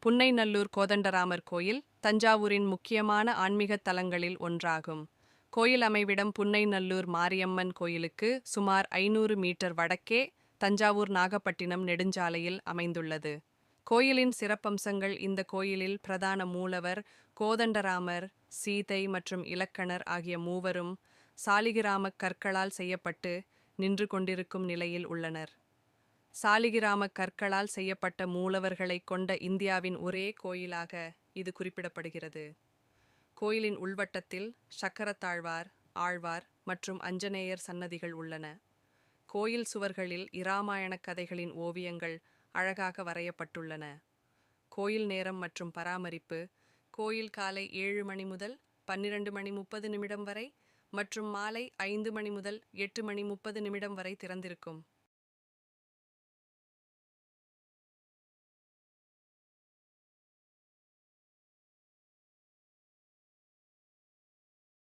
புன்னைநல்லூர் கோதண்டராமர் கோயில் தஞ்சாவூரின் முக்கியமான ஆன்மீகத் தலங்களில் ஒன்றாகும். கோயில் அமைவிடம் புன்னைநல்லூர் மாரியம்மன் கோயிலுக்கு சுமார் 500 மீட்டர் வடக்கே தஞ்சாவூர் நாகப்பட்டினம் நெடுஞ்சாலையில் அமைந்துள்ளது. கோயிலின் சிறப்பம்சங்கள்: இந்த கோயிலில் பிரதான மூலவர் கோதண்டராமர், சீதை மற்றும் இலக்கணர் ஆகிய மூவரும் சாலிகிராமக் கற்களால் செய்யப்பட்டு நின்று கொண்டிருக்கும் நிலையில் உள்ளனர். சாலிகிராமக் கற்களால் செய்யப்பட்ட மூலவர்களைக் கொண்ட இந்தியாவின் ஒரே கோயிலாக இது குறிப்பிடப்படுகிறது. கோயிலின் உள்வட்டத்தில் சக்கரத்தாழ்வார், ஆழ்வார் மற்றும் அஞ்சனேயர் சன்னதிகள் உள்ளன. கோயில் சுவர்களில் இராமாயணக் கதைகளின் ஓவியங்கள் அழகாக வரையப்பட்டுள்ளன. கோயில் நேரம் மற்றும் பராமரிப்பு: கோயில் காலை 7 மணி முதல் 12:30 வரை மற்றும் மாலை 5 மணி முதல் 8:30 வரை திறந்திருக்கும்.